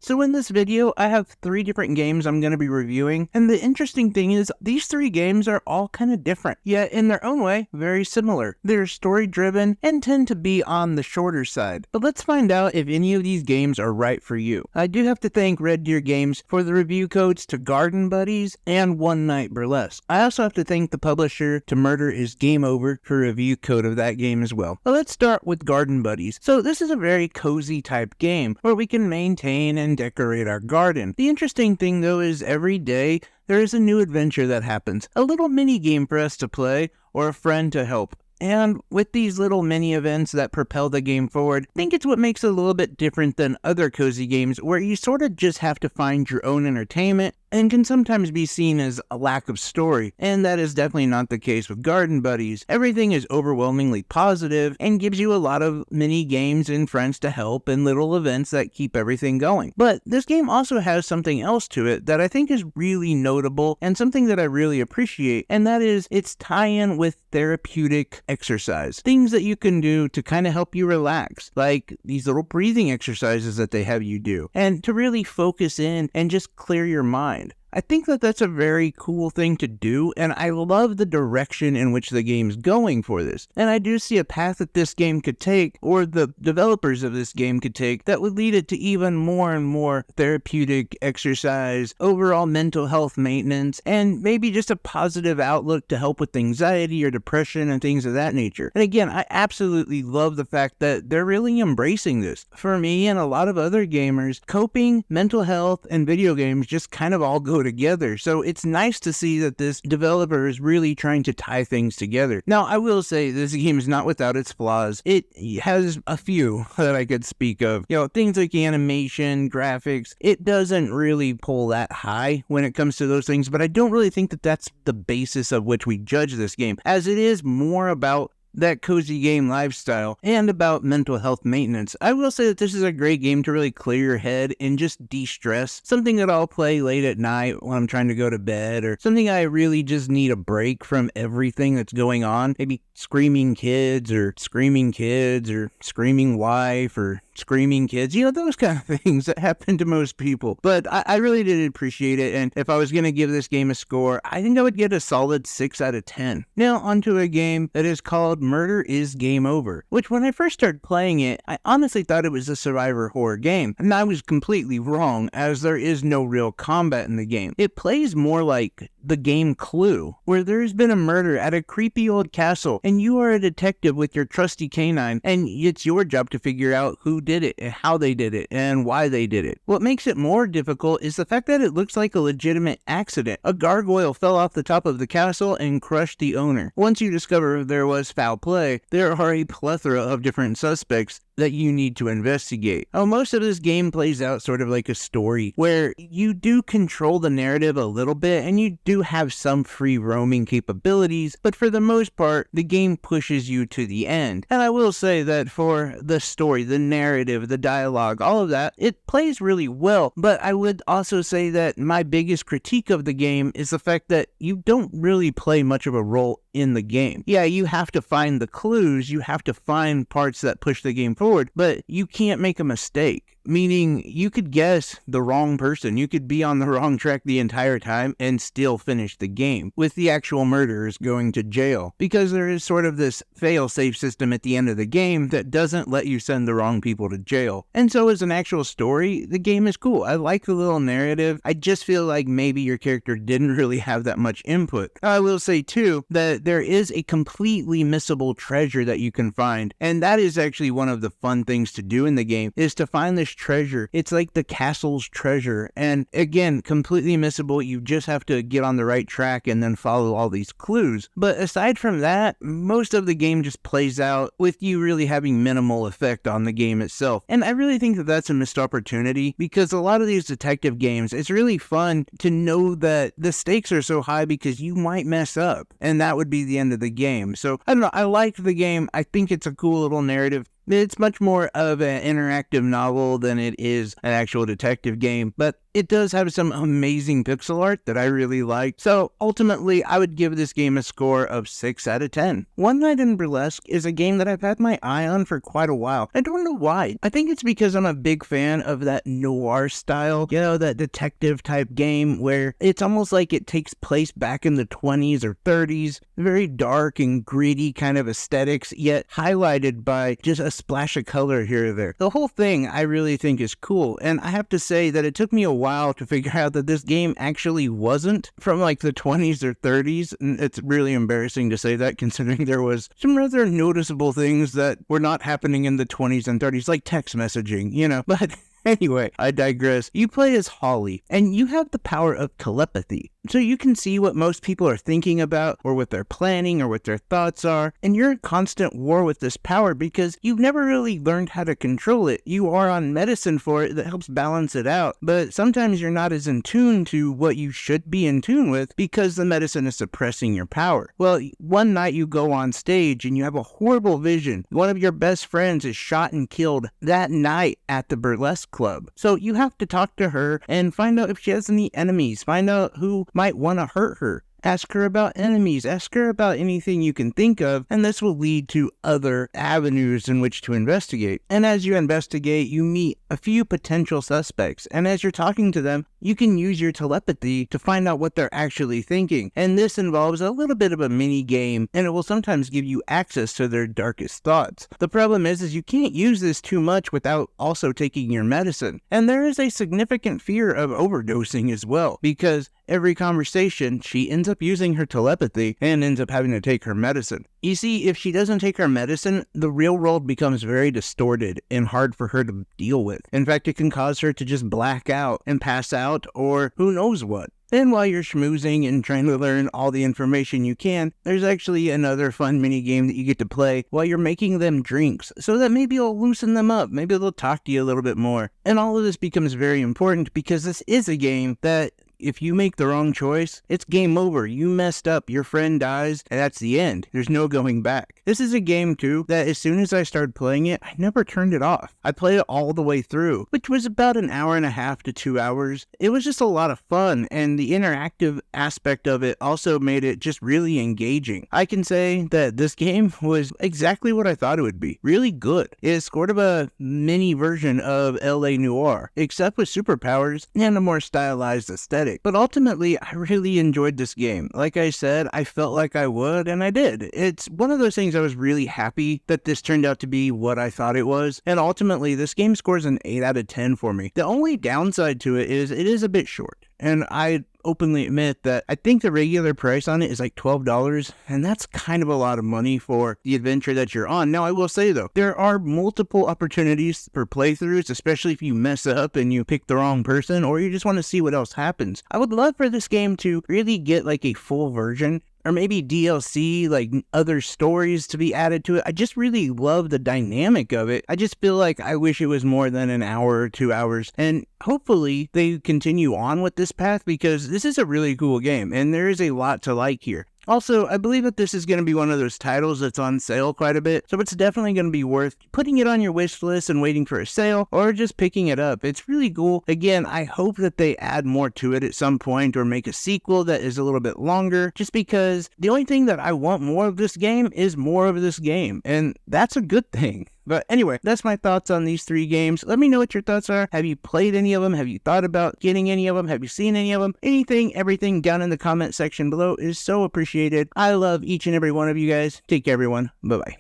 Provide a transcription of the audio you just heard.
So in this video, I have 3 different games I'm going to be reviewing, and the interesting thing is these 3 games are all kind of different, yet in their own way, very similar. They're story-driven and tend to be on the shorter side. But let's find out if any of these games are right for you. I do have to thank Red Deer Games for the review codes to Garden Buddies and One Night Burlesque. I also have to thank the publisher to Murder is Game Over for a review code of that game as well. But let's start with Garden Buddies. So this is a very cozy type game where we can maintain and decorate our garden. The interesting thing though is every day there is a new adventure that happens, a little mini game for us to play or a friend to help. And with these little mini events that propel the game forward, I think it's what makes it a little bit different than other cozy games where you sort of just have to find your own entertainment and can sometimes be seen as a lack of story, and that is definitely not the case with Garden Buddies. Everything is overwhelmingly positive and gives you a lot of mini games and friends to help and little events that keep everything going. But this game also has something else to it that I think is really notable and something that I really appreciate, and that is its tie-in with therapeutic exercise. Things that you can do to kind of help you relax, like these little breathing exercises that they have you do, and to really focus in and just clear your mind. I think that that's a very cool thing to do, and I love the direction in which the game's going for this. And I do see a path that this game could take, or the developers of this game could take, that would lead it to even more and more therapeutic exercise, overall mental health maintenance, and maybe just a positive outlook to help with anxiety or depression and things of that nature. And again, I absolutely love the fact that they're really embracing this. For me and a lot of other gamers, coping, mental health, and video games just kind of all go together. So it's nice to see that this developer is really trying to tie things together. Now, I will say this game is not without its flaws. It has a few that I could speak of. Things like animation, graphics. It doesn't really pull that high when it comes to those things, but I don't really think that that's the basis of which we judge this game, as it is more about that cozy game lifestyle and about mental health maintenance. I will say that this is a great game to really clear your head and just de-stress. Something that I'll play late at night when I'm trying to go to bed, or something I really just need a break from everything that's going on. Maybe screaming kids or screaming wife or screaming kids, those kind of things that happen to most people. But I really did appreciate it, and if I was going to give this game a score, I think I would get a solid 6 out of 10. Now onto a game that is called Murder is Game Over, which when I first started playing it, I honestly thought it was a survivor horror game, and I was completely wrong, as there is no real combat in the game. It plays more like the game Clue, where there's been a murder at a creepy old castle, and you are a detective with your trusty canine, and it's your job to figure out who did it, and how they did it, and why they did it. What makes it more difficult is the fact that it looks like a legitimate accident. A gargoyle fell off the top of the castle and crushed the owner. Once you discover there was foul play, there are a plethora of different suspects that you need to investigate. Most of this game plays out sort of like a story, where you do control the narrative a little bit, and you do have some free roaming capabilities, but for the most part, the game pushes you to the end. And I will say that for the story, the narrative, the dialogue, all of that, it plays really well, but I would also say that my biggest critique of the game is the fact that you don't really play much of a role in the game. Yeah, you have to find the clues, you have to find parts that push the game forward, but you can't make a mistake. Meaning, you could guess the wrong person, you could be on the wrong track the entire time and still finish the game, with the actual murderers going to jail. Because there is sort of this fail-safe system at the end of the game that doesn't let you send the wrong people to jail. And so as an actual story, the game is cool. I like the little narrative. I just feel like maybe your character didn't really have that much input. I will say too, that there is a completely missable treasure that you can find, and that is actually one of the fun things to do in the game, is to find this treasure. It's like the castle's treasure, and again, completely missable. You just have to get on the right track and then follow all these clues. But aside from that, most of the game just plays out with you really having minimal effect on the game itself. And I really think that that's a missed opportunity, because a lot of these detective games, it's really fun to know that the stakes are so high because you might mess up, and that would be the end of the game. So I don't know, I like the game. I think it's a cool little narrative. It's much more of an interactive novel than it is an actual detective game, but it does have some amazing pixel art that I really like. So ultimately, I would give this game a score of 6 out of 10. One Night in Burlesque is a game that I've had my eye on for quite a while. I don't know why. I think it's because I'm a big fan of that noir style, that detective type game where it's almost like it takes place back in the 20s or 30s. Very dark and gritty kind of aesthetics, yet highlighted by just a splash of color here or there. The whole thing I really think is cool, and I have to say that it took me a while to figure out that this game actually wasn't from like the 20s or 30s, and it's really embarrassing to say that considering there was some rather noticeable things that were not happening in the 20s and 30s, like text messaging, but anyway, I digress. You play as Holly, and you have the power of telepathy. So you can see what most people are thinking about, or what they're planning, or what their thoughts are, and you're in constant war with this power because you've never really learned how to control it. You are on medicine for it that helps balance it out, but sometimes you're not as in tune to what you should be in tune with because the medicine is suppressing your power. Well, one night you go on stage and you have a horrible vision. One of your best friends is shot and killed that night at the Burlesque club. So you have to talk to her and find out if she has any enemies, find out who might want to hurt her. Ask her about enemies, ask her about anything you can think of, and this will lead to other avenues in which to investigate. And as you investigate, you meet a few potential suspects, and as you're talking to them, you can use your telepathy to find out what they're actually thinking. And this involves a little bit of a mini game, and it will sometimes give you access to their darkest thoughts. The problem is you can't use this too much without also taking your medicine. And there is a significant fear of overdosing as well, because every conversation, she ends up using her telepathy and ends up having to take her medicine. You see, if she doesn't take her medicine, the real world becomes very distorted and hard for her to deal with. In fact, it can cause her to just black out and pass out, or who knows what. Then while you're schmoozing and trying to learn all the information you can, there's actually another fun mini game that you get to play while you're making them drinks, so that maybe it'll loosen them up, maybe they'll talk to you a little bit more. And all of this becomes very important because this is a game that if you make the wrong choice, it's game over. You messed up, your friend dies, and that's the end. There's no going back. This is a game, too, that as soon as I started playing it, I never turned it off. I played it all the way through, which was about an hour and a half to 2 hours. It was just a lot of fun, and the interactive aspect of it also made it just really engaging. I can say that this game was exactly what I thought it would be. Really good. It is sort of a mini version of LA Noire, except with superpowers and a more stylized aesthetic. But ultimately, I really enjoyed this game. Like I said, I felt like I would, and I did. It's one of those things I was really happy that this turned out to be what I thought it was, and ultimately, this game scores an 8 out of 10 for me. The only downside to it is a bit short, and I openly admit that I think the regular price on it is like $12, and that's kind of a lot of money for the adventure that you're on. Now, I will say though, there are multiple opportunities for playthroughs, especially if you mess up and you pick the wrong person, or you just want to see what else happens. I would love for this game to really get like a full version, or maybe DLC, like other stories to be added to it. I just really love the dynamic of it. I just feel like I wish it was more than an hour or 2 hours. And hopefully they continue on with this path because this is a really cool game and there is a lot to like here. Also, I believe that this is going to be one of those titles that's on sale quite a bit, so it's definitely going to be worth putting it on your wish list and waiting for a sale, or just picking it up. It's really cool. Again, I hope that they add more to it at some point, or make a sequel that is a little bit longer, just because the only thing that I want more of this game is more of this game, and that's a good thing. But anyway, that's my thoughts on these 3 games. Let me know what your thoughts are. Have you played any of them? Have you thought about getting any of them? Have you seen any of them? Anything, everything down in the comment section below is so appreciated. I love each and every one of you guys. Take care, everyone. Bye-bye.